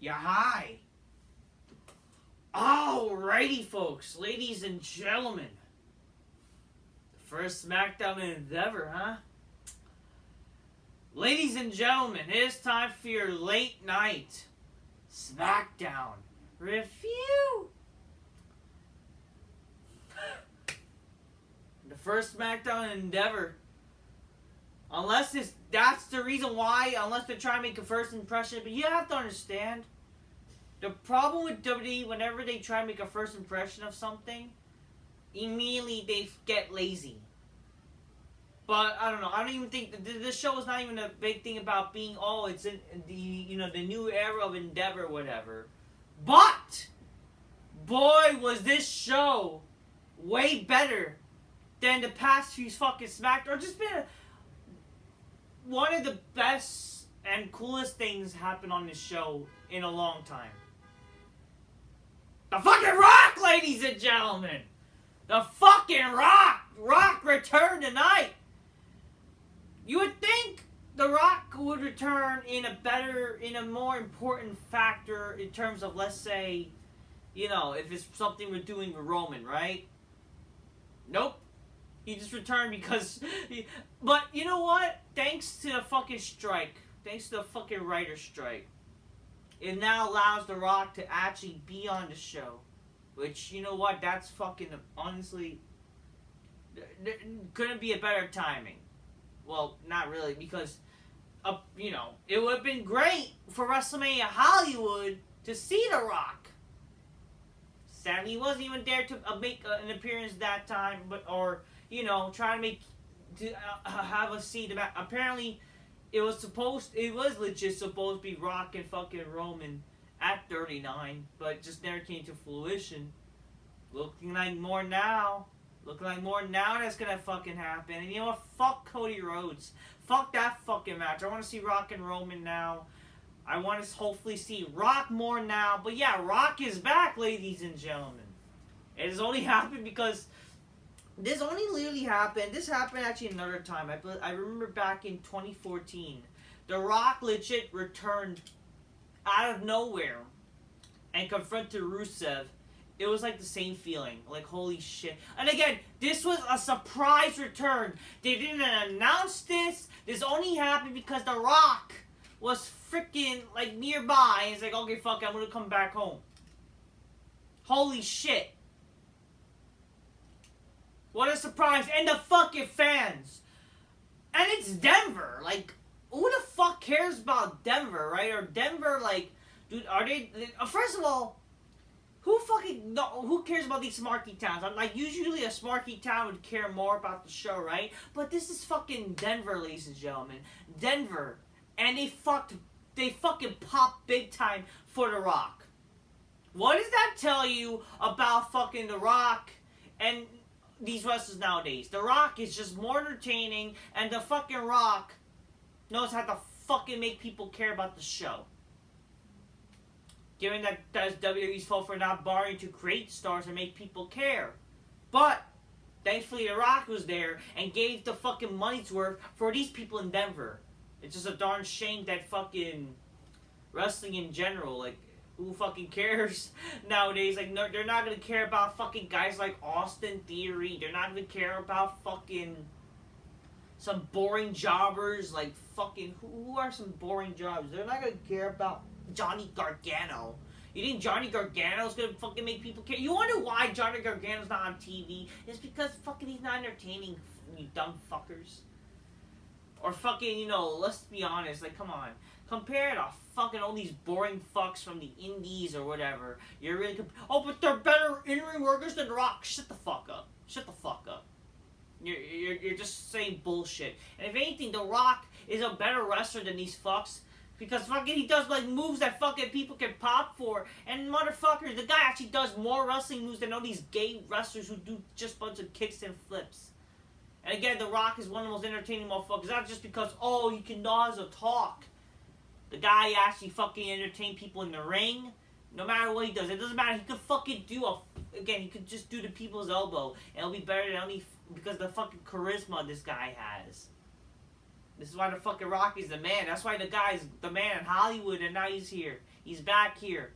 Yeah, hi. Alrighty, folks, ladies and gentlemen. The first Smackdown endeavor, huh? Ladies and gentlemen, it is time for your late night Smackdown review. The first Smackdown endeavor. Unless that's the reason why, unless they're trying to make a first impression. But you have to understand, the problem with WWE, whenever they try to make a first impression of something, immediately they get lazy. But I don't know. I don't even think this show is not even a big thing about being it's in the new era of Endeavor, whatever. But boy, was this show way better than the past few fucking Smackdown. Or just been one of the best and coolest things happen on this show in a long time. The fucking Rock, ladies and gentlemen! The fucking Rock! Rock returned tonight! You would think The Rock would return in a more important factor in terms of, let's say, if it's something we're doing with Roman, right? Nope. He just returned because... But you know what? Thanks to the fucking strike. Thanks to the fucking writer's strike. It now allows The Rock to actually be on the show. Which, you know what? That's fucking... Honestly... Couldn't be a better timing. Well, not really. Because, it would have been great for WrestleMania Hollywood to see The Rock. Sadly, he wasn't even there to make an appearance that time. Try to have a seat. Apparently, it was legit supposed to be Rock and fucking Roman at 39, but just never came to fruition. Looking like more now that's gonna fucking happen. And you know what? Fuck Cody Rhodes. Fuck that fucking match. I want to see Rock and Roman now. I want to hopefully see Rock more now. But yeah, Rock is back, ladies and gentlemen. It has only happened because... This only literally happened. This happened actually another time. I remember back in 2014. The Rock legit returned out of nowhere and confronted Rusev. It was like the same feeling. Like, holy shit. And again, this was a surprise return. They didn't announce this. This only happened because The Rock was freaking, like, nearby. And he's like, okay, fuck it, I'm gonna come back home. Holy shit. What a surprise. And the fucking fans. And it's Denver. Like, who the fuck cares about Denver, right? Or Denver, like, dude, are they... First of all, who cares about these smarky towns? I'm like, usually a smarky town would care more about the show, right? But this is fucking Denver, ladies and gentlemen. Denver. And they fucking popped big time for The Rock. What does that tell you about fucking The Rock and these wrestlers nowadays? The Rock is just more entertaining, and the fucking Rock knows how to fucking make people care about the show. Given that that's WWE's fault for not borrowing to create stars and make people care. But, thankfully The Rock was there and gave the fucking money's worth for these people in Denver. It's just a darn shame that fucking wrestling in general, like, who fucking cares nowadays? Like, no, they're not gonna care about fucking guys like Austin Theory. They're not gonna care about fucking some boring jobbers like fucking... Who are some boring jobbers? They're not gonna care about Johnny Gargano. You think Johnny Gargano's gonna fucking make people care? You wonder why Johnny Gargano's not on TV? It's because fucking he's not entertaining, you dumb fuckers. Or fucking, let's be honest, like, come on. Compare to fucking all these boring fucks from the indies or whatever. You're really... but they're better in-ring workers than Rock. Shut the fuck up. Shut the fuck up. You're just saying bullshit. And if anything, The Rock is a better wrestler than these fucks. Because fucking he does like moves that fucking people can pop for. And motherfuckers, the guy actually does more wrestling moves than all these gay wrestlers who do just a bunch of kicks and flips. And again, The Rock is one of the most entertaining motherfuckers. Not just because, he can know how to talk. The guy actually fucking entertain people in the ring. No matter what he does. It doesn't matter. He could fucking do he could just do the people's elbow. And it'll be better than only because of the fucking charisma this guy has. This is why the fucking Rock is the man. That's why the guy's the man in Hollywood, and now he's here. He's back here.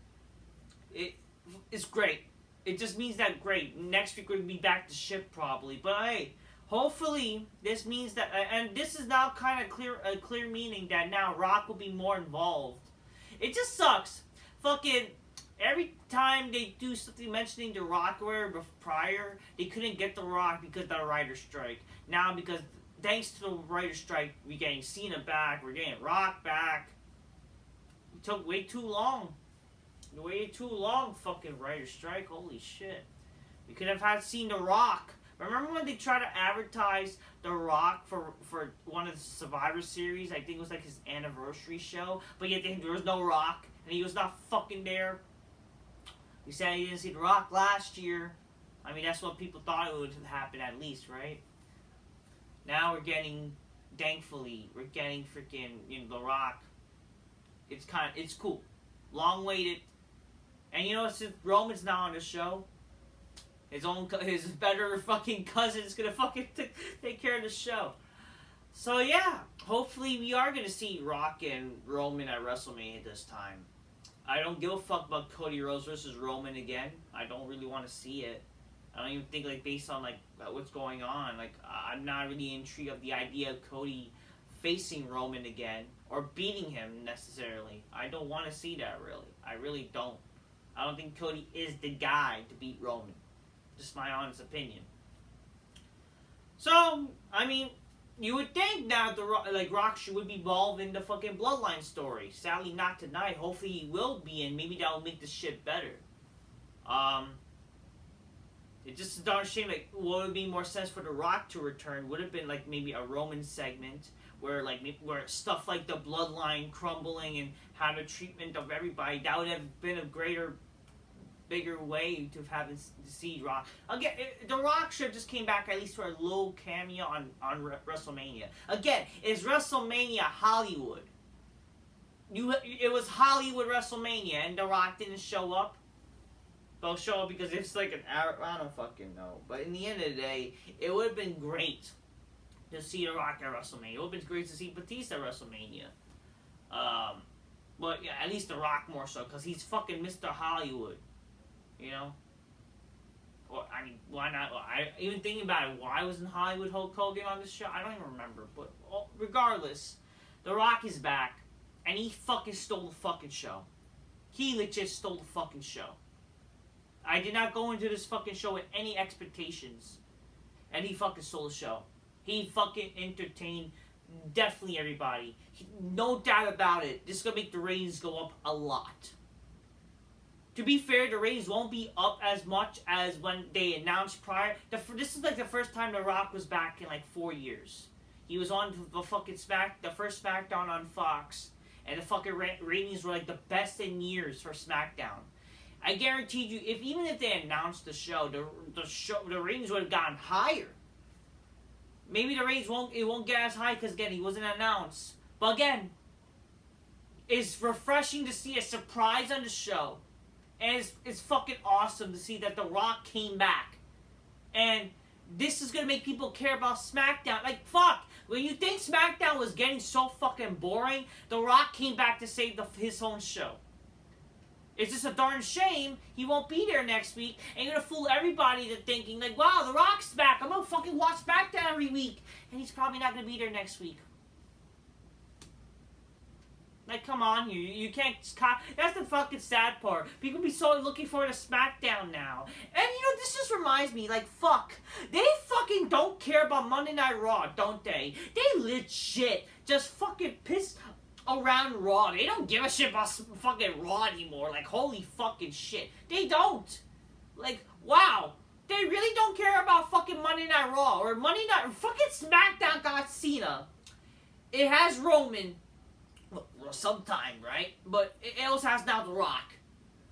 It's great. It just means that great. Next week we're gonna be back to ship probably, but hey, hopefully this means that, and this is now kind of a clear meaning that now Rock will be more involved. It just sucks. Fucking every time they do something mentioning the Rock where prior, they couldn't get the Rock because of the writer's strike. Now because thanks to the writer's strike, we're getting Cena back, we're getting Rock back. It took way too long. Way too long, fucking writer's strike. Holy shit. We could have seen The Rock. Remember when they tried to advertise The Rock for one of the Survivor Series? I think it was like his anniversary show. But yet there was no Rock. And he was not fucking there. We said he didn't see The Rock last year. I mean, that's what people thought it would happen at least, right? Now we're getting, thankfully, we're getting freaking, The Rock. It's cool. Long waited. And you know, since Roman's not on the show, his better fucking cousin's gonna fucking take care of the show. So yeah, hopefully we are gonna see Rock and Roman at WrestleMania this time. I don't give a fuck about Cody Rhodes versus Roman again. I don't really want to see it. I don't even think, like, based on like what's going on, like I'm not really intrigued of the idea of Cody facing Roman again or beating him necessarily. I don't want to see that really. I really don't. I don't think Cody is the guy to beat Roman. Just my honest opinion. So, I mean, you would think now Rock would be involved in the fucking Bloodline story. Sadly, not tonight. Hopefully, he will be, and maybe that will make the shit better. It's just a darn shame. Like, what would be more sense for The Rock to return would have been like maybe a Roman segment where stuff like the Bloodline crumbling and how the treatment of everybody, that would have been a bigger way to have to see Rock. Again, The Rock should have just came back at least for a little cameo on WrestleMania. Again, it's WrestleMania Hollywood. It was Hollywood WrestleMania and The Rock didn't show up. They'll show up because it's like an hour. I don't fucking know. But in the end of the day, it would have been great to see The Rock at WrestleMania. It would have been great to see Batista at WrestleMania. But yeah, at least The Rock more so because he's fucking Mr. Hollywood. You know? Or, I mean, why not? Even thinking about it, why wasn't Hollywood Hulk Hogan on this show? I don't even remember. But regardless, The Rock is back, and he fucking stole the fucking show. He legit stole the fucking show. I did not go into this fucking show with any expectations, and he fucking stole the show. He fucking entertained definitely everybody. No doubt about it. This is going to make the ratings go up a lot. To be fair, the ratings won't be up as much as when they announced prior. This is like the first time The Rock was back in like 4 years. He was on the fucking the first Smackdown on Fox, and the fucking ratings were like the best in years for Smackdown. I guarantee you, even if they announced the show, the ratings would have gotten higher. Maybe the ratings won't get as high because again he wasn't announced. But again, it's refreshing to see a surprise on the show. And it's fucking awesome to see that The Rock came back. And this is going to make people care about SmackDown. Like, fuck. When you think SmackDown was getting so fucking boring, The Rock came back to save his own show. It's just a darn shame he won't be there next week. And you're going to fool everybody into thinking, like, wow, The Rock's back. I'm going to fucking watch SmackDown every week. And he's probably not going to be there next week. Like, come on, you can't. That's the fucking sad part. People be so looking forward to SmackDown now. And you know, this just reminds me, like, fuck. They fucking don't care about Monday Night Raw, don't they? They legit just fucking piss around Raw. They don't give a shit about fucking Raw anymore. Like, holy fucking shit. They don't. Like, wow. They really don't care about fucking Monday Night Raw or Monday Night. Fucking SmackDown got Cena. It has Roman. Sometime, right? But it also has now The Rock.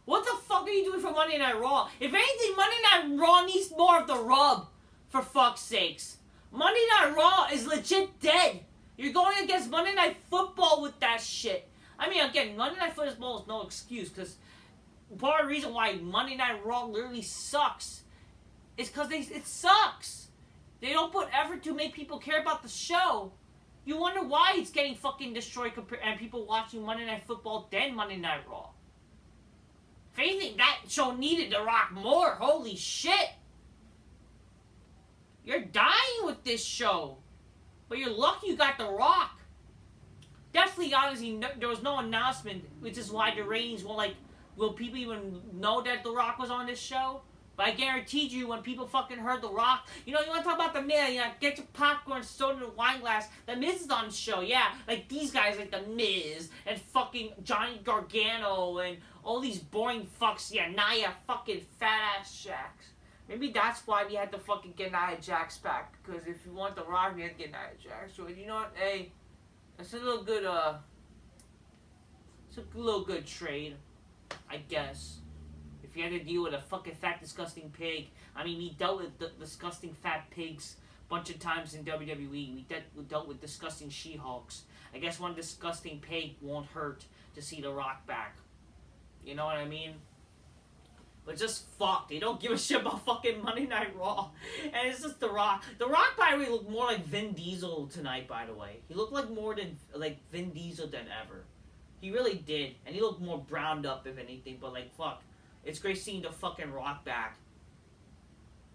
What the fuck are you doing for Monday Night Raw? If anything, Monday Night Raw needs more of the rub, for fuck's sakes. Monday Night Raw is legit dead. You're going against Monday Night Football with that shit. I mean, again, Monday Night Football is no excuse, because part of the reason why Monday Night Raw literally sucks is because it sucks. They don't put effort to make people care about the show. You wonder why it's getting fucking destroyed and people watching Monday Night Football than Monday Night Raw. If anything, that show needed The Rock more. Holy shit. You're dying with this show. But you're lucky you got The Rock. Definitely, honestly, there was no announcement, which is why the ratings won't, like, will people even know that The Rock was on this show? But I guaranteed you, when people fucking heard The Rock, you want to talk about The Miz, get your popcorn, soda, and a wine glass. The Miz is on the show, yeah. Like, these guys, like The Miz, and fucking Johnny Gargano, and all these boring fucks, yeah, Nia fucking fat-ass Jax. Maybe that's why we had to fucking get Nia Jax back, because if you want The Rock, we had to get Nia Jax. So, you know what, hey, it's a little good, it's a little good trade, I guess. If you had to deal with a fucking fat, disgusting pig. I mean, we dealt with disgusting fat pigs a bunch of times in WWE. We dealt with disgusting She-Hulks. I guess one disgusting pig won't hurt to see The Rock back. You know what I mean? But just fuck. They don't give a shit about fucking Monday Night Raw. And it's just The Rock. The Rock, by the way, looked more like Vin Diesel tonight, by the way. He looked like more than like Vin Diesel than ever. He really did. And he looked more browned up, if anything. But like, fuck. It's great seeing the fucking Rock back.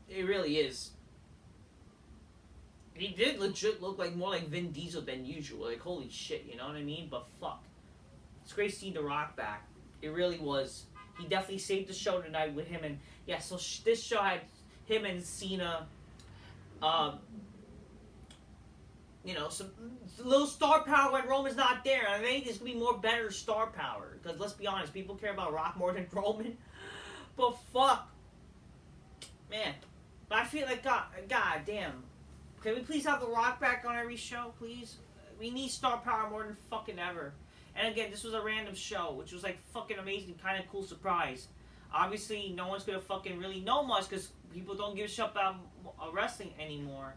It really is. He did legit look like more like Vin Diesel than usual. Like, holy shit, you know what I mean? But fuck. It's great seeing The Rock back. It really was. He definitely saved the show tonight with him. And, yeah, so this show had him and Cena. Some little star power when Roman's not there. I think there's going to be more better star power. Because, let's be honest, people care about Rock more than Roman. But, fuck. Man. But I feel like, God damn. Can we please have The Rock back on every show, please? We need star power more than fucking ever. And again, this was a random show, which was like fucking amazing, kind of cool surprise. Obviously, no one's gonna fucking really know much because people don't give a shit about wrestling anymore.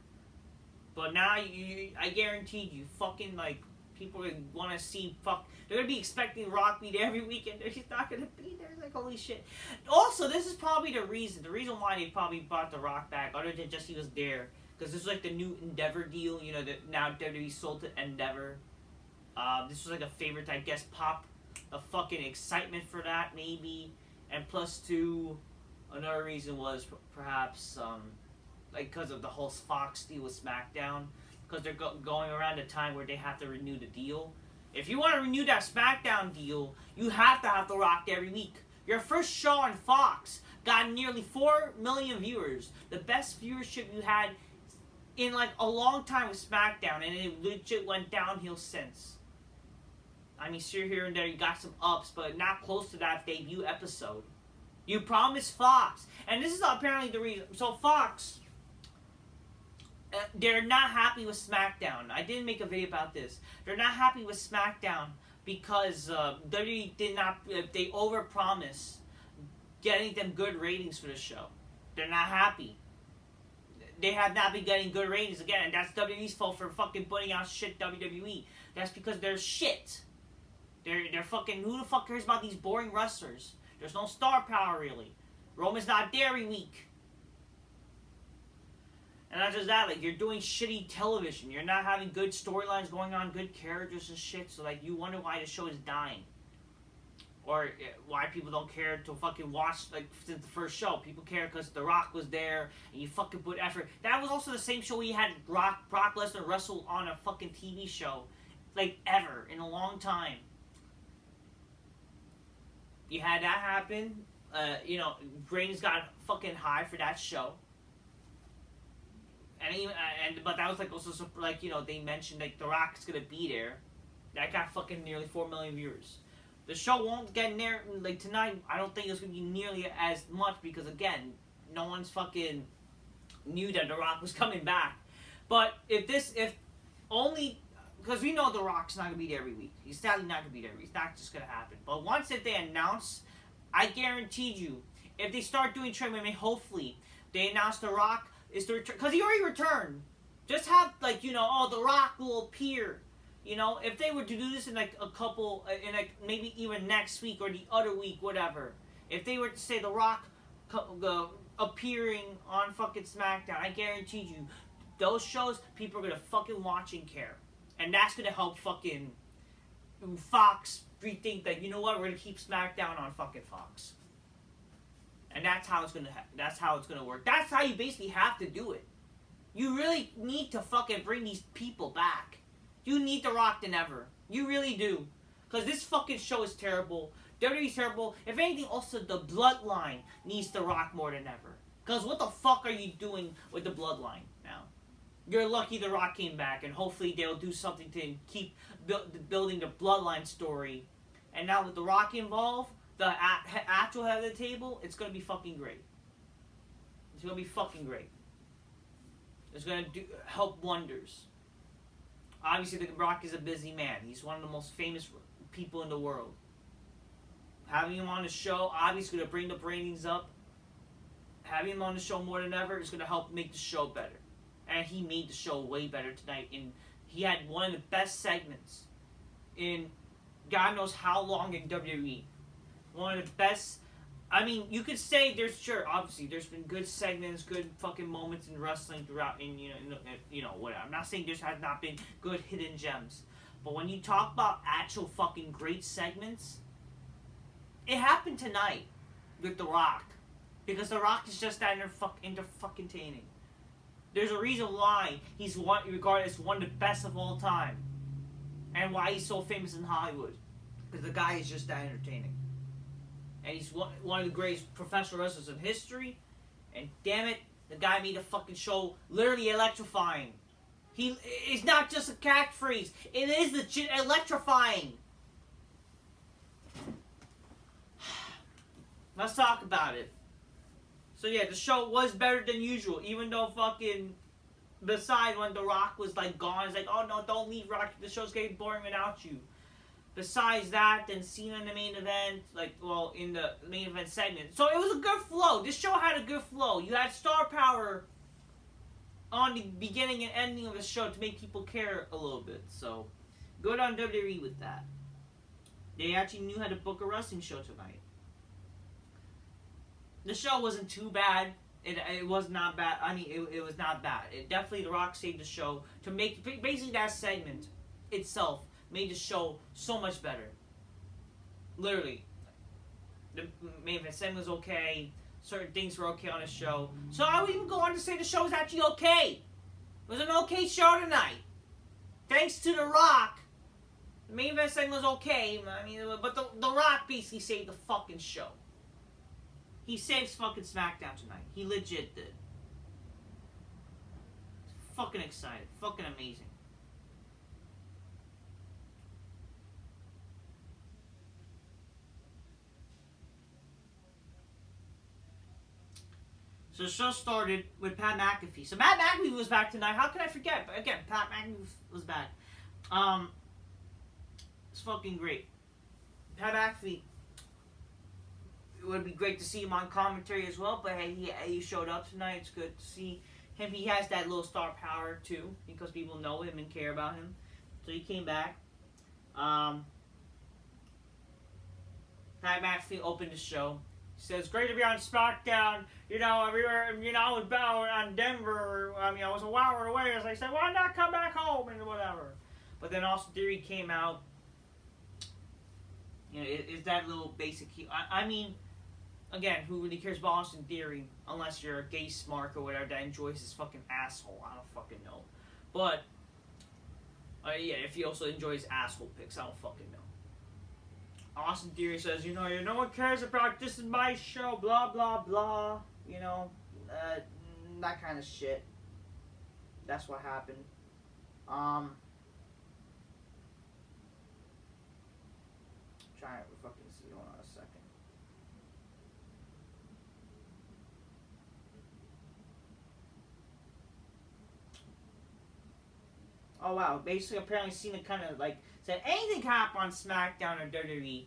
But now, I guarantee you, fucking like people want to see they're gonna be expecting Rock be there every weekend. He's not gonna be there. It's like, holy shit. Also, this is probably the reason why they probably brought The Rock back, other than just he was there, because this was like the new Endeavor deal. That now WWE sold to Endeavor. This was like a favorite, I guess, pop, a fucking excitement for that, maybe. And plus two, another reason was perhaps, because of the whole Fox deal with Smackdown. Because they're going around a time where they have to renew the deal. If you want to renew that Smackdown deal, you have to have The Rock every week. Your first show on Fox got nearly 4 million viewers. The best viewership you had in like a long time with Smackdown. And it legit went downhill since. I mean, sure, here and there you got some ups, but not close to that debut episode. You promised Fox. And this is apparently the reason. So Fox, they're not happy with Smackdown. I didn't make a video about this. They're not happy with Smackdown because WWE they overpromised getting them good ratings for the show. They're not happy. They have not been getting good ratings again, and that's WWE's fault for fucking putting out shit WWE. That's because they're shit. They're fucking, who the fuck cares about these boring wrestlers? There's no star power, really. Roman's not there every week. And not just that, like, you're doing shitty television. You're not having good storylines going on, good characters and shit. So, like, you wonder why the show is dying. Or why people don't care to fucking watch, like, since the first show. People care because The Rock was there, and you fucking put effort. That was also the same show where you had Brock Lesnar wrestle on a fucking TV show. Like, ever. In a long time. You had that happen. Brains got fucking high for that show. But that was like also like, they mentioned like The Rock's gonna be there. That got fucking nearly 4 million viewers. The show won't get near like tonight. I don't think it's gonna be nearly as much because again, no one's fucking knew that The Rock was coming back. But if only. Because we know The Rock's not going to be there every week. He's sadly not going to be there. It's not just going to happen. But once if they announce, I guarantee you, if they start doing training, hopefully, they announce The Rock is the return. Because he already returned. Just have, like, The Rock will appear. If they were to do this in, like, a couple, in, like, maybe even next week or the other week, whatever. If they were to say The Rock appearing on fucking SmackDown, I guarantee you, those shows, people are going to fucking watch and care. And that's gonna help fucking Fox rethink that, you know what, we're gonna keep SmackDown on fucking Fox. And that's how it's gonna work. That's how you basically have to do it. You really need to fucking bring these people back. You need The Rock than ever. You really do. Because this fucking show is terrible. WWE's terrible. If anything, also the Bloodline needs The Rock more than ever. Because what the fuck are you doing with the Bloodline now? You're lucky The Rock came back, and hopefully they'll do something to keep building the Bloodline story. And now with The Rock involved, the actual head of the table, it's going to be fucking great. It's going to be fucking great. It's going to help wonders. Obviously, The Rock is a busy man. He's one of the most famous people in the world. Having him on the show, obviously, going to bring the ratings up. Having him on the show more than ever is going to help make the show better. And he made the show way better tonight. And he had one of the best segments in God knows how long in WWE. One of the best. I mean, you could say obviously there's been good segments, good fucking moments in wrestling throughout, whatever. I'm not saying there has not been good hidden gems, but when you talk about actual fucking great segments, it happened tonight with The Rock, because The Rock is just that entertaining. There's a reason why he's regarded as one of the best of all time, and why he's so famous in Hollywood, because the guy is just that entertaining. And he's one of the greatest professional wrestlers in history. And damn it, the guy made the fucking show literally electrifying. It's not just a catchphrase. It is legit electrifying. Let's talk about it. So yeah, the show was better than usual. Even though fucking... Besides when The Rock was like gone, it's like, oh no, don't leave Rock. The show's getting boring without you. Besides that, then Cena in the main event, in the main event segment. So it was a good flow. This show had a good flow. You had star power on the beginning and ending of the show to make people care a little bit. So, good on WWE with that. They actually knew how to book a wrestling show tonight. The show wasn't too bad. It was not bad. I mean, it was not bad. It definitely, The Rock saved the show to make, basically that segment itself made the show so much better. Literally. The main event segment was okay. Certain things were okay on the show. So I would even go on to say the show was actually okay. It was an okay show tonight. Thanks to The Rock. The main event segment was okay. I mean, but the Rock basically saved the fucking show. He saved fucking SmackDown tonight. He legit did. Fucking excited. Fucking amazing. So the show started with Pat McAfee. So Pat McAfee was back tonight. How could I forget? But again, Pat McAfee was back. It's fucking great. Pat McAfee, it would be great to see him on commentary as well. But hey, he showed up tonight. It's good to see him. He has that little star power too, because people know him and care about him. So he came back. Pat McAfee opened the show. Says, great to be on SmackDown. Everywhere, I was bound on Denver. I was a hour away. As I said, why not come back home and whatever. But then Austin Theory came out. Is that little basic... again, who really cares about Austin Theory? Unless you're a gay smart or whatever that enjoys his fucking asshole. I don't fucking know. But, if he also enjoys asshole pics, I don't fucking know. Austin Theory says, no one cares about this is my show, blah, blah, blah. That kind of shit. That's what happened. Trying to fucking see, hold on a second. Oh wow, basically apparently Cena kind of said anything can happen on SmackDown or WWE.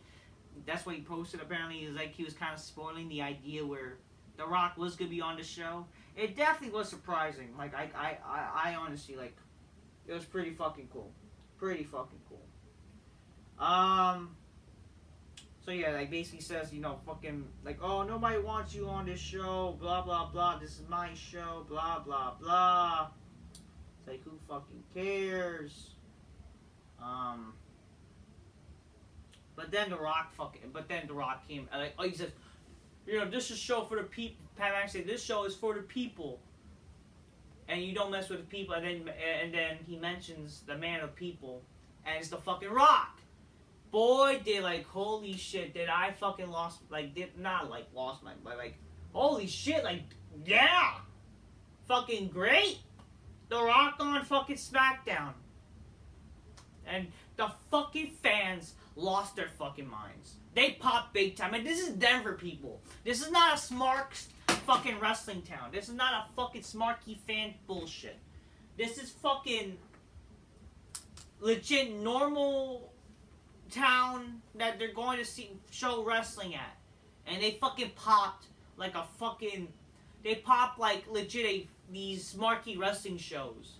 That's what he posted. Apparently he was kind of spoiling the idea where The Rock was gonna be on the show. It definitely was surprising. I honestly it was pretty fucking cool. Pretty fucking cool. So yeah, basically says, fucking oh, nobody wants you on this show, blah blah blah. This is my show, blah blah blah. It's who fucking cares? Um, but then The Rock came. He says, this is a show for the people. Pat McAfee said, this show is for the people, and you don't mess with the people. And then he mentions the man of people, and it's the fucking Rock. Boy, holy shit, did I fucking lost my, holy shit, yeah, fucking great. The Rock on fucking Smackdown. And the fucking fans lost their fucking minds. They popped big time. And this is Denver, people. This is not a Smarks fucking wrestling town. This is not a fucking Smarky fan bullshit. This is fucking legit normal town that they're going to show wrestling at. And they fucking popped like a fucking... They popped like legit these Smarky wrestling shows.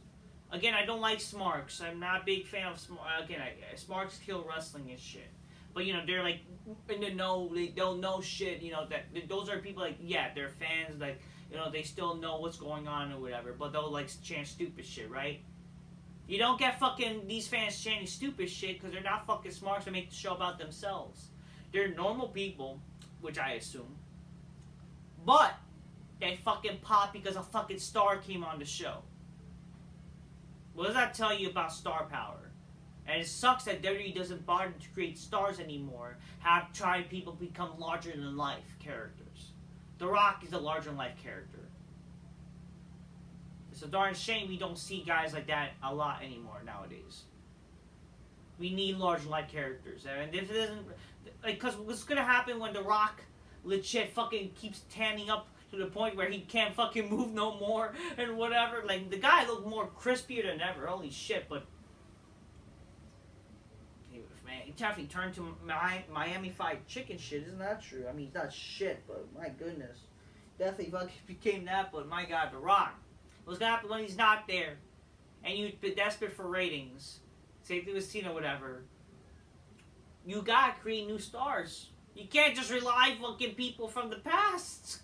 Again, I don't like Smarks. I'm not a big fan of Smarks. Again, Smarks kill wrestling and shit. But, they're, in the know. They don't know shit, that those are people, they're fans, they still know what's going on or whatever. But they'll, chant stupid shit, right? You don't get fucking these fans chanting stupid shit because they're not fucking Smarks to make the show about themselves. They're normal people, which I assume. But they fucking pop because a fucking star came on the show. What does that tell you about star power? And it sucks that WWE doesn't bother to create stars anymore. Trying people become larger than life characters. The Rock is a larger than life character. It's a darn shame we don't see guys like that a lot anymore nowadays. We need larger than life characters. And if it doesn't, because what's gonna happen when The Rock legit fucking keeps tanning up to the point where he can't fucking move no more and whatever. The guy looked more crispier than ever. Holy shit, but... Man, he definitely turned to Miami fried chicken shit. Isn't that true? I mean, he's not shit, but my goodness. Definitely fucking became that, but my God, The Rock. What's gonna happen when he's not there? And you've been desperate for ratings. Say it was Cena, whatever. You gotta create new stars. You can't just rely fucking people from the past.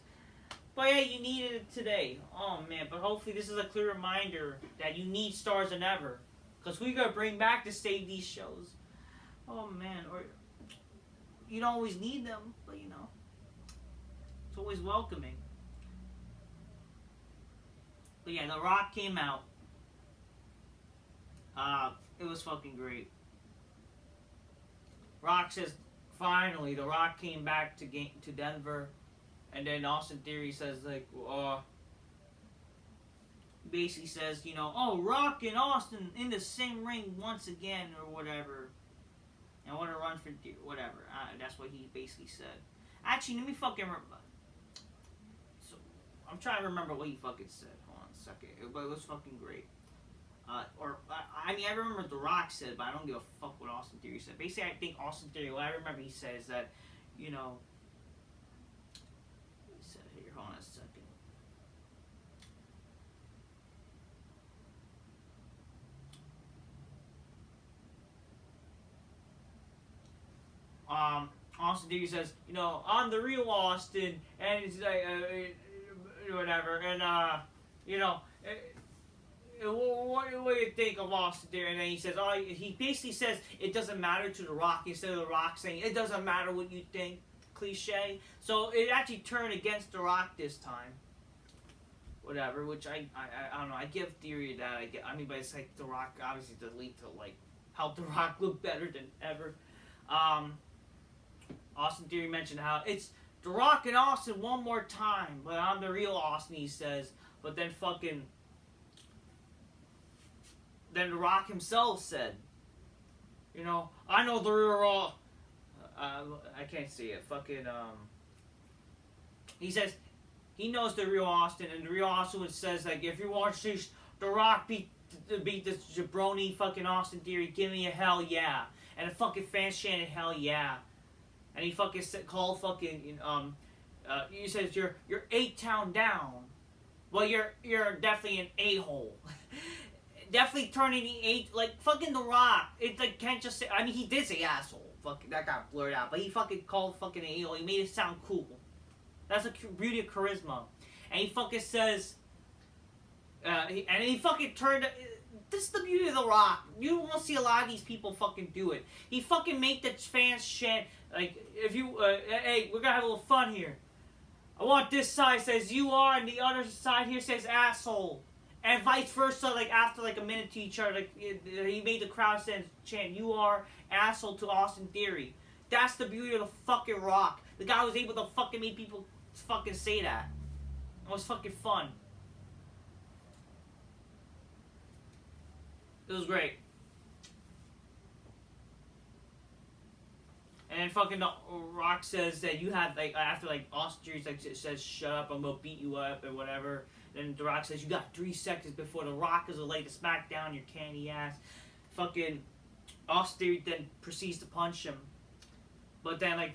But yeah, you needed it today. Oh man, but hopefully this is a clear reminder that you need stars than ever. Because we gotta bring back to save these shows. Oh man, or you don't always need them, but it's always welcoming. But yeah, The Rock came out. It was fucking great. Rock says, finally, The Rock came back to Denver. And then Austin Theory says, basically says, Rock and Austin in the same ring once again, or whatever. And I want to run for whatever. That's what he basically said. Actually, let me fucking remember. So, I'm trying to remember what he fucking said. Hold on a second. But it was fucking great. I remember what The Rock said, but I don't give a fuck what Austin Theory said. Basically, I think Austin Theory, what I remember he said is that, Hold on a second. Austin Theory says, I'm the real Austin, and it's whatever, and what do you think of Austin Theory? And then he says, he basically says it doesn't matter to The Rock instead of The Rock saying it doesn't matter what you think. Cliche. So it actually turned against The Rock this time. Whatever, which I don't know. I give Theory that. But it's The Rock obviously does lead to help The Rock look better than ever. Austin Theory mentioned how it's The Rock and Austin one more time, but I'm the real Austin, he says. But then then The Rock himself said, I know the real I can't see it. He says he knows the real Austin, and the real Austin says if you want to see The Rock beat this jabroni fucking Austin Theory, give me a hell yeah, and the fucking fans chanted hell yeah, and he fucking called he says you're 8-town down, well you're definitely an a-hole. Definitely turning the 8 fucking The Rock. It can't just say. He did say asshole. Fucking that got blurred out, but he fucking called fucking an a-hole. He made it sound cool. That's the beauty of charisma. And he fucking says, and he fucking turned this is the beauty of The Rock. You won't see a lot of these people fucking do it. He fucking make the fans chant, like, if you, hey, we're gonna have a little fun here. I want this side says you are, and the other side here says asshole. And vice versa, like, after, like, a minute to each other, like, he made the crowd chant, you are, asshole to Austin Theory. That's the beauty of the fucking Rock. The guy was able to fucking make people fucking say that. It was fucking fun. It was great. And then fucking the Rock says that you have, like, after, like, Austin Theory, like, says, shut up, I'm gonna beat you up, or whatever. Then The Rock says, you got 3 seconds before The Rock is late to Smackdown, your candy ass. Fucking Austin Theory then proceeds to punch him. But then, like,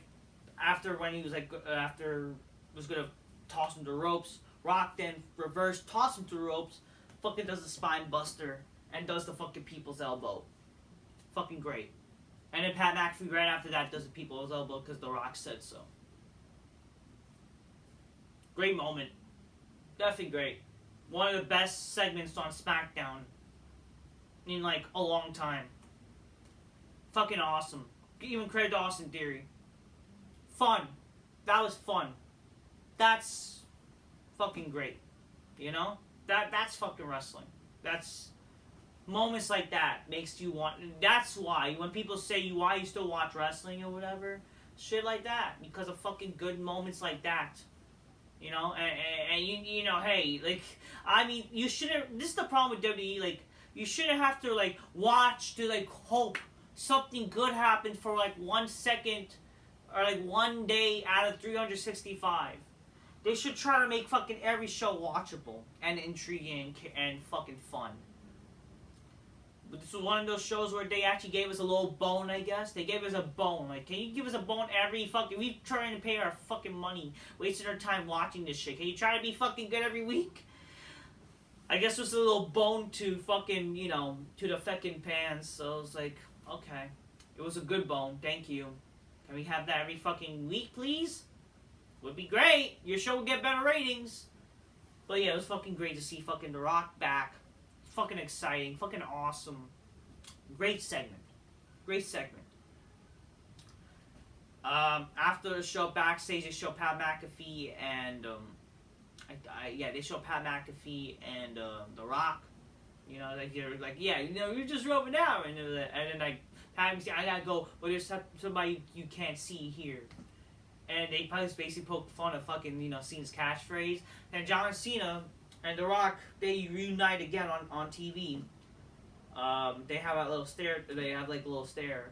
after when he was, like, was gonna toss him to ropes, Rock then reverse toss him to ropes, fucking does the spine buster, and does the fucking people's elbow. Fucking great. And then Pat McAfee right after that does the people's elbow because The Rock said so. Great moment. Definitely great. One of the best segments on SmackDown in, like, a long time. Fucking awesome. Even credit to Austin Theory. Fun. That was fun. That's fucking great. You know? That's fucking wrestling. That's moments like that makes you want. That's why when people say why you still watch wrestling or whatever, shit like that, because of fucking good moments like that. You know, and you know, hey, like, I mean, you shouldn't. This is the problem with WWE. Like, you shouldn't have to, like, watch to, like, hope something good happens for, like, 1 second or, like, 1 day out of 365. They should try to make fucking every show watchable and intriguing and fucking fun. But this was one of those shows where they actually gave us a little bone, I guess. They gave us a bone. Like, can you give us a bone every fucking... We've trying to pay our fucking money, wasting our time watching this shit. Can you try to be fucking good every week? I guess it was a little bone to fucking, you know, to the fucking fans. So it's like, okay. It was a good bone. Thank you. Can we have that every fucking week, please? Would be great. Your show would get better ratings. But yeah, it was fucking great to see fucking The Rock back. Fucking exciting. Fucking awesome. Great segment. Great segment. After the show, backstage, they show Pat McAfee and, they show Pat McAfee and, The Rock. You know, like, they're like, yeah, you know, you're just rubbing out. And then, like, Pat McAfee, I gotta go, but there's somebody you can't see here. And they basically poke fun of fucking, you know, Cena's catchphrase. And John Cena and The Rock, they reunite again on TV. They have a little stare. They have, like, a little stare.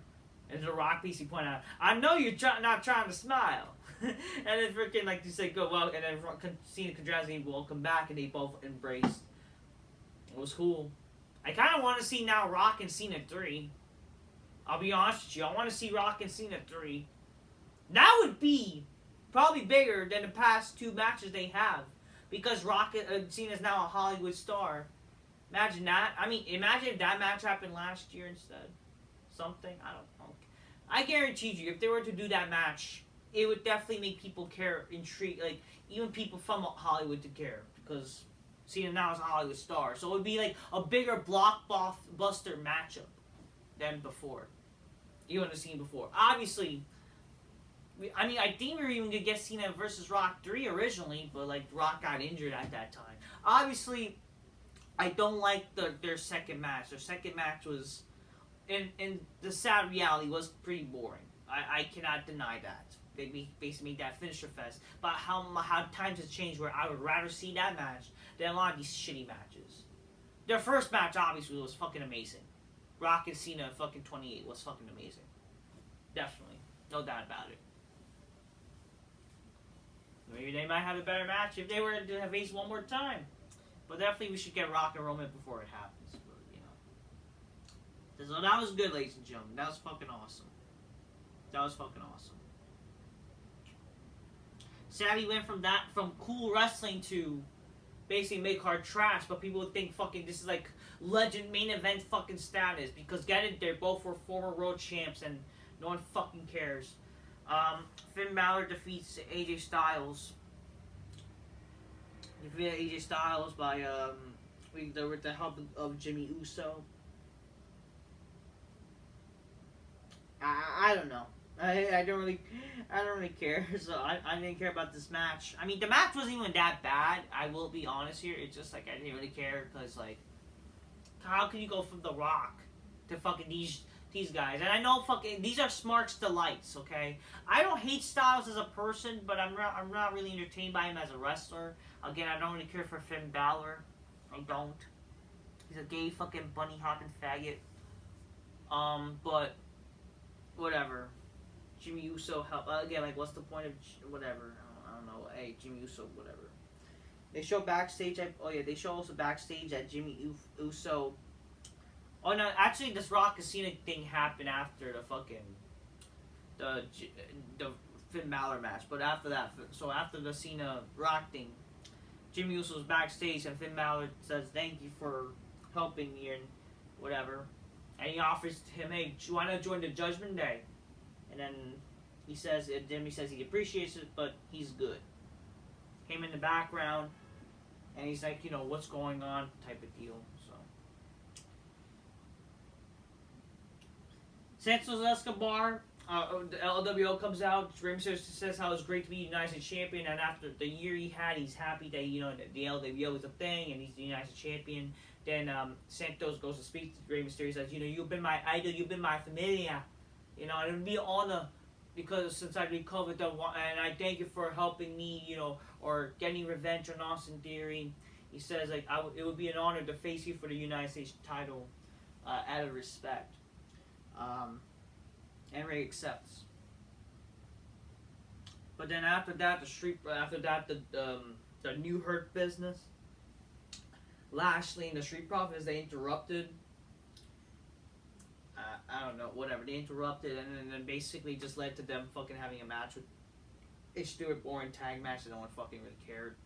And The Rock basically point out, I know you're not trying to smile. And then freaking, like, you say, go, well, and then Cena congratulates, welcome back, and they both embraced. It was cool. I kind of want to see now Rock and Cena 3. I'll be honest with you. I want to see Rock and Cena 3. That would be probably bigger than the past 2 matches they have. Because Rock Cena's now a Hollywood star. Imagine that. I mean, imagine if that match happened last year instead. Something. I don't know. I guarantee you, if they were to do that match, it would definitely make people care, intrigue, like, even people from Hollywood to care. Because Cena now is a Hollywood star. So it would be like a bigger blockbuster matchup than before. You would have seen before. Obviously, I mean, I think we were even going to get Cena versus Rock 3 originally, but, like, Rock got injured at that time. Obviously, I don't like their second match. Their second match was, in the sad reality, was pretty boring. I cannot deny that. They basically made that finisher fest. But how times have changed where I would rather see that match than a lot of these shitty matches. Their first match, obviously, was fucking amazing. Rock and Cena fucking 28 was fucking amazing. Definitely. No doubt about it. Maybe they might have a better match if they were to face one more time. But definitely we should get Rock and Roman before it happens. But, you know. So that was good, ladies and gentlemen. That was fucking awesome. That was fucking awesome. Sadly, went from cool wrestling to basically mid-card trash, but people would think fucking this is like legend main event fucking status. Because get it, they both were former world champs and no one fucking cares. Finn Balor defeats AJ Styles. He defeated AJ Styles by with the help of Jimmy Uso. I don't know. I don't really care. So I didn't care about this match. I mean, the match wasn't even that bad. I will be honest here. It's just like I didn't really care because like, how can you go from The Rock to fucking these guys? And I know fucking these are Smarks delights. Okay, I don't hate Styles as a person, but I'm not really entertained by him as a wrestler. Again, I don't really care for Finn Balor. I don't. He's a gay fucking bunny hopping faggot. But whatever. Jimmy Uso help again. Like, what's the point of whatever? I don't know. Hey, Jimmy Uso, whatever. They show backstage. They show also backstage that Jimmy Uso. Oh no, actually, this Rock and Cena thing happened after the fucking the Finn Balor match. But after that, so after the Cena Rock thing, Jimmy Uso's backstage and Finn Balor says thank you for helping me and whatever, and he offers him, hey, why not join the Judgment Day? And then he says, Jimmy says he appreciates it, but he's good. Came in the background, and he's like, what's going on, type of deal. So Santos Escobar, the LWO comes out. Rey Mysterio says how it's great to be United States champion, and after the year he had, he's happy that the LWO is a thing, and he's the United States champion. Then Santos goes to speak to Rey Mysterio. He says, you've been my idol, you've been my familia. And it would be an honor because since I recovered, and I thank you for helping me, or getting revenge on Austin Theory. He says, like, it would be an honor to face you for the United States title out of respect. And Ray accepts. But then after that, the New Hurt Business, Lashley and the Street Profits, they interrupted. I don't know, whatever. They interrupted, and then basically just led to them fucking having a match with a stupid, boring tag match that no one fucking really cared.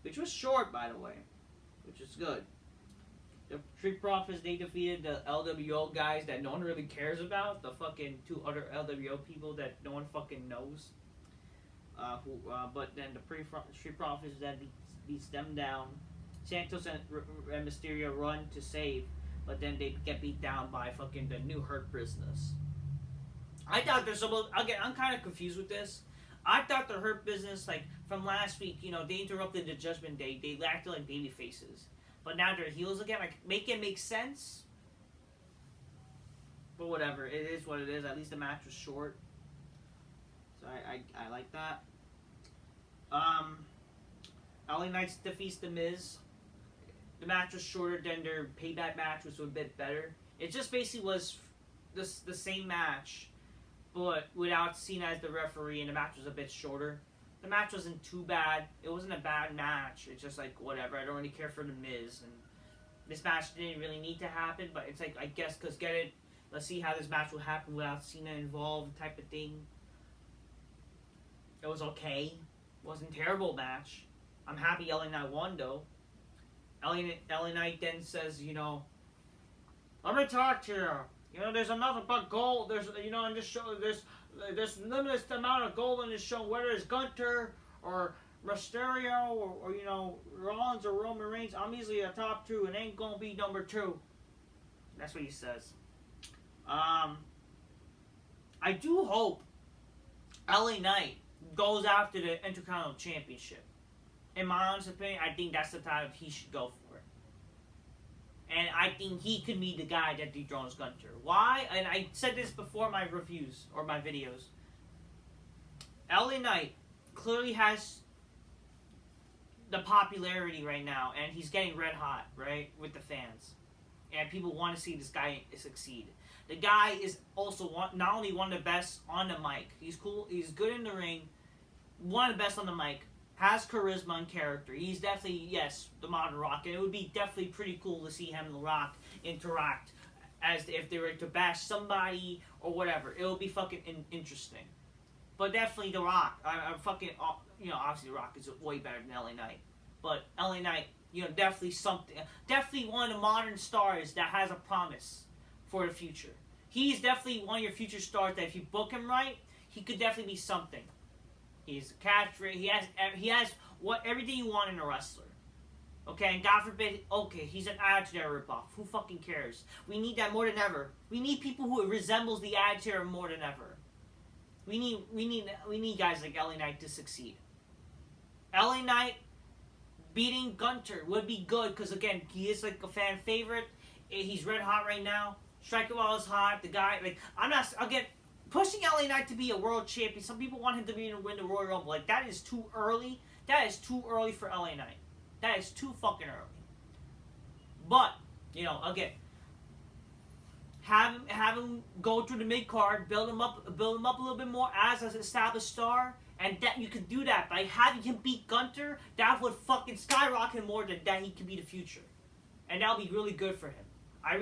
Which was short, by the way. Which is good. The Street Profits, they defeated the LWO guys that no one really cares about. The fucking two other LWO people that no one fucking knows. But then the Street Profits that beats them down. Santos and Mysterio run to save. But then they get beat down by fucking the New Hurt Business. I thought there's again, I'm kind of confused with this. I thought the Hurt Business, like, from last week, they interrupted the Judgment Day. They acted like baby faces. But now they're heels again. Like, make it make sense. But whatever. It is what it is. At least the match was short. So I like that. LA Knight defeats The Miz. The match was shorter than their payback match, which was a bit better. It just basically was the same match, but without Cena as the referee, and the match was a bit shorter. The match wasn't too bad. It wasn't a bad match. It's just like, whatever. I don't really care for The Miz. And this match didn't really need to happen, but it's like, I guess, because let's see how this match will happen without Cena involved type of thing. It was okay. It wasn't a terrible match. I'm happy LA Knight won, though. LA Knight then says, let me talk to you. There's enough about gold. There's, in this show, there's limitless amount of gold in this show. Whether it's Gunter or Mysterio or Rollins or Roman Reigns, I'm easily a top two and ain't gonna be number two. That's what he says. I do hope LA Knight goes after the Intercontinental Championship. In my honest opinion, I think that's the time he should go for it. And I think he could be the guy that dethrones Gunter. Why? And I said this before my reviews or my videos. LA Knight clearly has the popularity right now, and he's getting red hot, right, with the fans. And people want to see this guy succeed. The guy is also not only one of the best on the mic. He's cool. He's good in the ring. One of the best on the mic. Has charisma and character. He's definitely, yes, the modern Rock. And it would be definitely pretty cool to see him and The Rock interact as if they were to bash somebody or whatever. It would be fucking interesting. But definitely The Rock. I'm fucking, obviously The Rock is way better than LA Knight. But LA Knight, definitely something. Definitely one of the modern stars that has a promise for the future. He's definitely one of your future stars that if you book him right, he could definitely be something. He's a catchphrase. He has everything you want in a wrestler. Okay, and God forbid, okay, he's an Attitude Era ripoff. Who fucking cares? We need that more than ever. We need people who resembles the Attitude Era more than ever. We need guys like LA Knight to succeed. LA Knight beating Gunter would be good because again, he is like a fan favorite. He's red hot right now. Striker While is hot. The guy, like, I'm not again pushing LA Knight to be a world champion. Some people want him to win the Royal Rumble. Like, that is too early. That is too early for LA Knight. That is too fucking early. But, you know, again, have him go through the mid card, build him up a little bit more as an established star, and that you can do that by having him beat Gunter. That would fucking skyrocket him more than that he could be the future, and that'll be really good for him. I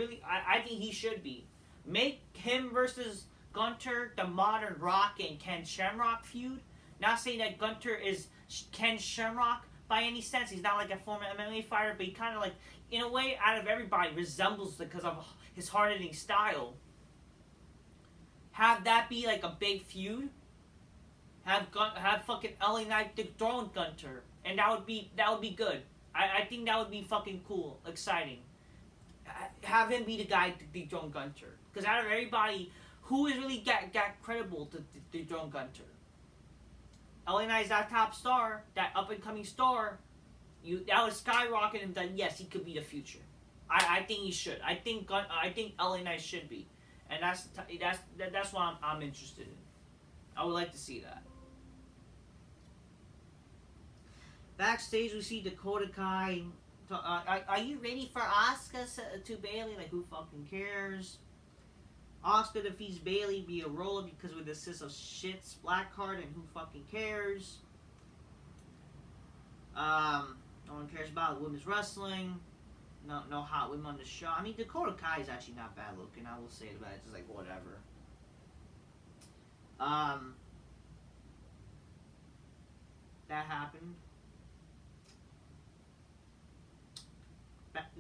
think he should be. Make him versus Gunter the modern Rock and Ken Shamrock feud. Not saying that Gunter is Ken Shamrock by any sense. He's not like a former MMA fighter, but he kind of like, in a way, out of everybody, resembles it because of his hard-hitting style. Have that be like a big feud. Have fucking LA Knight dethrone Gunter, and that would be good. I think that would be fucking cool, exciting. Have him be the guy to dethrone Gunter, because out of everybody, who is really got credible to dethrone Gunter? LA Knight's that top star, that up and coming star. That would skyrocket him. That yes, he could be the future. I think he should. I think LA Knight should be, and that's what I'm interested in. I would like to see that. Backstage, we see Dakota Kai. Are you ready for Asuka to Bayley? Like, who fucking cares? Asuka defeats Bayley via roller because with the assist of shit's black card, and who fucking cares? No one cares about women's wrestling. No hot women on the show. I mean, Dakota Kai is actually not bad looking. I will say that. It's just like whatever. That happened.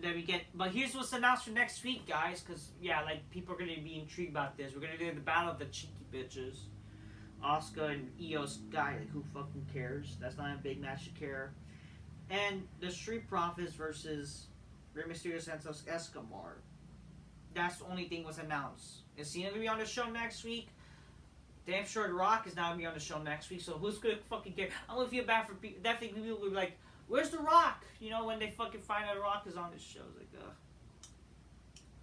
Then we get, but here's what's announced for next week, guys. Because yeah, like people are gonna be intrigued about this. We're gonna do the battle of the cheeky bitches, Asuka and Io Sky. Like, who fucking cares? That's not a big match to care. And the Street Profits versus Rey Mysterio, Santos Escobar. That's the only thing was announced. Is Cena gonna be on the show next week? Damn sure The Rock is not gonna be on the show next week. So who's gonna fucking care? I'm gonna feel bad for people. Definitely people will be like, "Where's The Rock?" You know, when they fucking find out The Rock is on this show. It's like, ugh.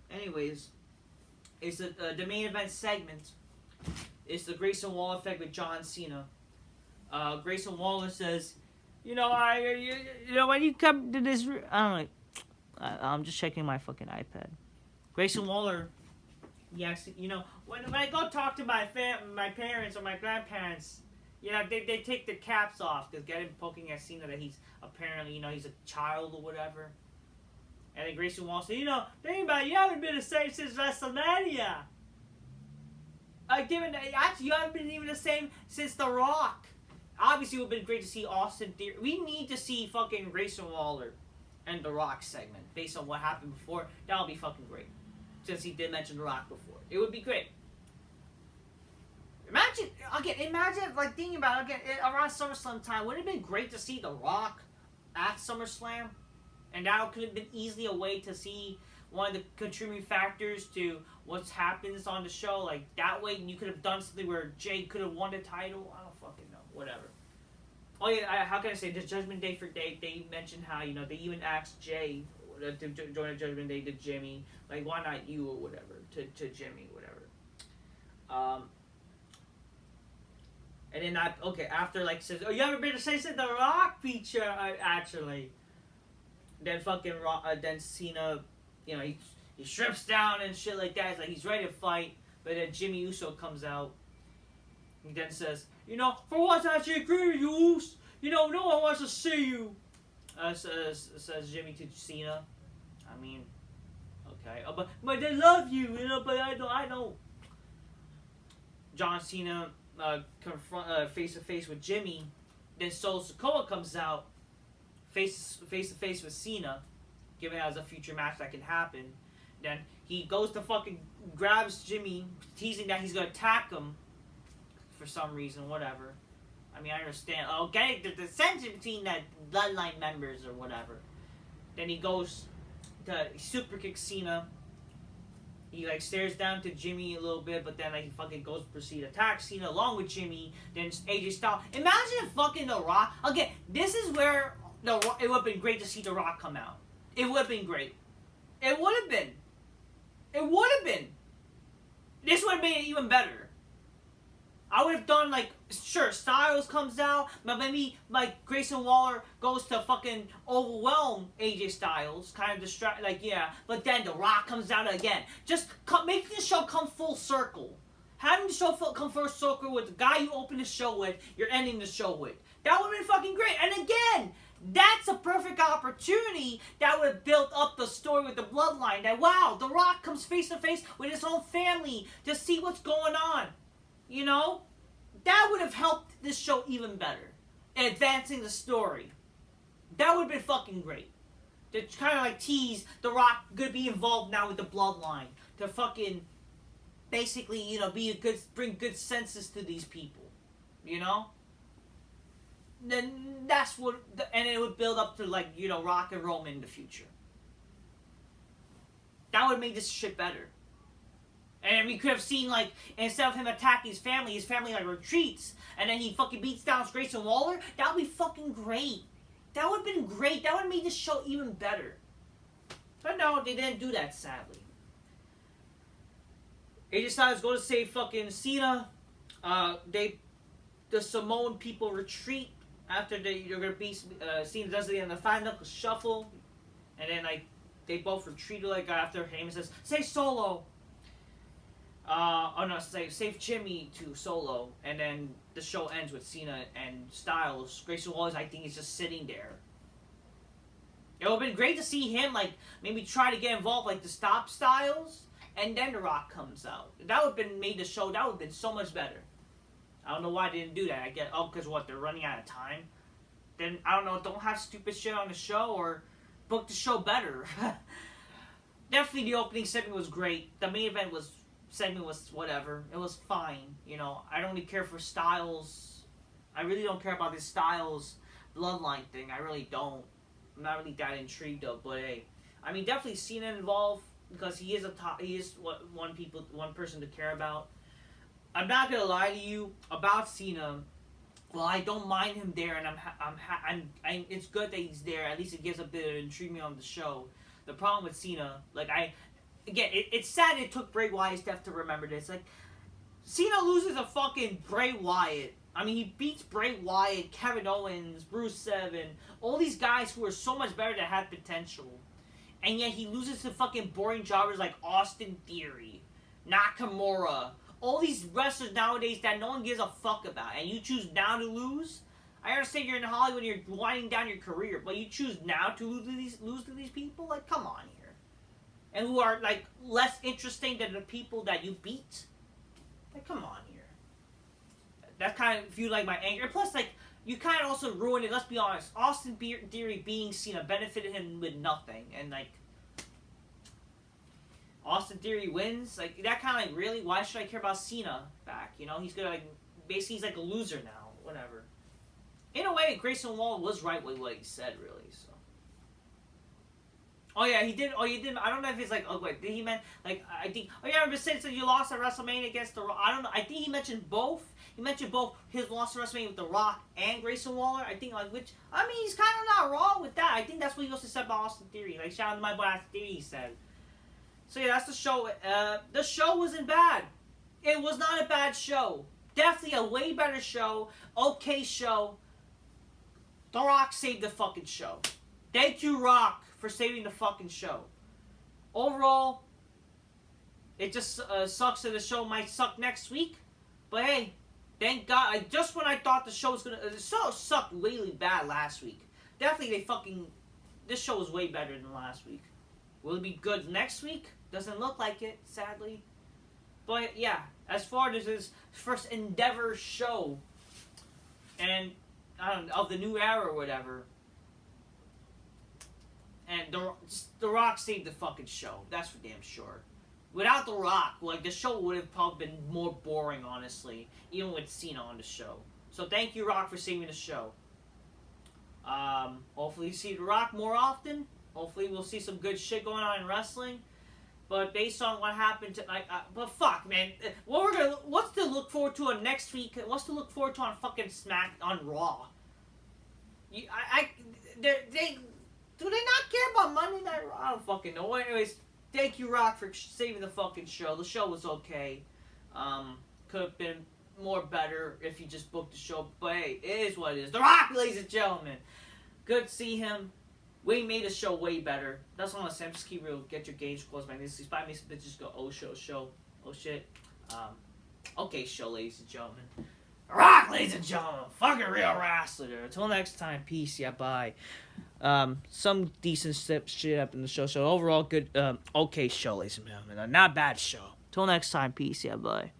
Anyways, it's the main event segment. It's the Grayson Waller effect with John Cena. Grayson Waller says, you know, when you come to this, I don't know. I'm just checking my fucking iPad. Grayson Waller, yes, you know, when I go talk to my parents or my grandparents, you know, they take their caps off to get him poking at Cena that he's apparently, you know, he's a child or whatever. And then Grayson Waller said, you know, think about it, you haven't been the same since WrestleMania. Actually, you haven't been even the same since The Rock. Obviously, it would have been great to see Austin Theory. We need to see fucking Grayson Waller and The Rock segment based on what happened before. That would be fucking great. Since he did mention The Rock before. It would be great. Imagine, like, thinking about it, again, around SummerSlam time, wouldn't it have been great to see The Rock at SummerSlam? And that could have been easily a way to see one of the contributing factors to what happens on the show. Like, that way you could have done something where Jay could have won the title. I don't fucking know. Whatever. Oh yeah, how can I say, the Judgment Day they mentioned how, you know, they even asked Jay to join the Judgment Day to Jimmy. Like, why not you or whatever, to Jimmy, whatever. And then after, like, says, oh, you ever been to say The Rock feature, actually. Then fucking then Cena, you know, he strips down and shit like that. He's like, he's ready to fight. But then Jimmy Uso comes out. He then says, you know, for once I actually agree with you, Uso. You know, no one wants to see you. Says Jimmy to Cena. I mean, okay. But they love you, you know, but I don't. John Cena confront face to face with Jimmy. Then Solo Sikoa comes out face to face with Cena, given as a future match that can happen. Then he goes to fucking grabs Jimmy, teasing that he's gonna attack him for some reason, whatever. I mean, I understand. Okay, the tension between the bloodline members or whatever. Then he goes to super kick Cena. He like stares down to Jimmy a little bit, but then like he fucking goes proceed to attack Cena along with Jimmy. Then AJ Styles. Imagine if fucking The Rock. Again, this is where it would have been great to see The Rock come out. It would have been great. It would have been. It would have been. This would have made it even better. I would have done like, sure, Styles comes out, but maybe like Grayson Waller goes to fucking overwhelm AJ Styles, kind of distract, like yeah. But then The Rock comes out again. Just make the show come full circle. Having the show come full circle with the guy you opened the show with, you're ending the show with. That would have been fucking great. And again, that's a perfect opportunity that would have built up the story with the bloodline. That wow, The Rock comes face to face with his own family to see what's going on. You know? That would have helped this show even better. Advancing the story. That would have been fucking great. To kind of like tease The Rock gonna be involved now with the bloodline. To fucking basically, you know, bring good senses to these people. You know? Then that's what, and it would build up to like, you know, Rock and Roman in the future. That would have made this shit better. And we could have seen, like, instead of him attacking his family like retreats, and then he fucking beats down Grayson Waller. That would be fucking great. That would have been great. That would have made this show even better. But no, they didn't do that, sadly. AJ Styles go to save fucking Cena. The Samoan people retreat after they're gonna beat Cena does it in the five knuckle shuffle, and then like they both retreat like after Heyman says, "Say Solo." Save Jimmy to Solo, and then the show ends with Cena and Styles. Grayson Waller, I think, is just sitting there. It would have been great to see him, like, maybe try to get involved, like, to stop Styles, and then The Rock comes out. That would have been made the show, that would have been so much better. I don't know why they didn't do that. I get, because what, they're running out of time? Then, I don't know, don't have stupid shit on the show, or book the show better. Definitely the opening segment was great. The main event segment was whatever. It was fine. You know, I don't really care for Styles. I really don't care about this Styles bloodline thing. I really don't. I'm not really that intrigued though. But hey, I mean, definitely Cena involved because he is one person to care about. I'm not gonna lie to you about Cena. Well, I don't mind him there, and it's good that he's there. At least it gives a bit of intrigue on the show. The problem with Cena, like it's sad it took Bray Wyatt's death to remember this. Like, Cena loses a fucking Bray Wyatt. I mean, he beats Bray Wyatt, Kevin Owens, Rusev, all these guys who are so much better that had potential. And yet he loses to fucking boring jobbers like Austin Theory, Nakamura, all these wrestlers nowadays that no one gives a fuck about. And you choose now to lose? I understand you're in Hollywood and you're winding down your career, but you choose now to lose to these people? Like, come on here. And who are, like, less interesting than the people that you beat? Like, come on here. That kind of, if you like my anger. Plus, like, you kind of also ruined it. Let's be honest. Austin Theory being Cena benefited him with nothing. And, like, Austin Theory wins. Like, that kind of, like, really? Why should I care about Cena back? You know, he's gonna, like, basically he's like a loser now. Whatever. In a way, Grayson Waller was right with what he said, really, so. Oh yeah, he did. Oh, you did. I don't know if it's like. Oh wait, did he meant like? I think. Oh yeah, but since you lost at WrestleMania against the Rock, I don't know. I think he mentioned both. He mentioned both his loss at WrestleMania with the Rock and Grayson Waller. I think like which. I mean, he's kind of not wrong with that. I think that's what he also said about Austin Theory. Like shout out to my boy Austin Theory. He said. So yeah, that's the show. The show wasn't bad. It was not a bad show. Definitely a way better show. Okay show. The Rock saved the fucking show. Thank you, Rock, for saving the fucking show. Overall, it just sucks that the show might suck next week. But hey, thank God. Just when I thought the show was gonna... the show sucked really bad last week. Definitely this show was way better than last week. Will it be good next week? Doesn't look like it, sadly. But yeah, as far as his first Endeavor show, and I don't know, of the new era or whatever, and the Rock saved the fucking show. That's for damn sure. Without the Rock, like the show would have probably been more boring, honestly, even with Cena on the show. So thank you, Rock, for saving the show. Hopefully you see the Rock more often. Hopefully, we'll see some good shit going on in wrestling. But based on what happened to but fuck, man, what's to look forward to on next week? What's to look forward to on fucking on Raw? They do they not care about Monday Night Raw? I don't fucking know. Anyways, thank you, Rock, for saving the fucking show. The show was okay. Could have been more better if you just booked the show, but hey, it is what it is. The Rock, ladies and gentlemen. Good to see him. We made the show way better. That's all I'm saying. Just keep real. Get your gauge closed, man. These probably makes the bitches go, oh shit. Okay, show, ladies and gentlemen. Rock, ladies and gentlemen. Fucking real wrestler. Until next time, peace. Yeah, bye. Some decent shit up in the show. So overall, good. Okay, show, ladies and gentlemen. Not bad show. Till next time, peace. Yeah, bye.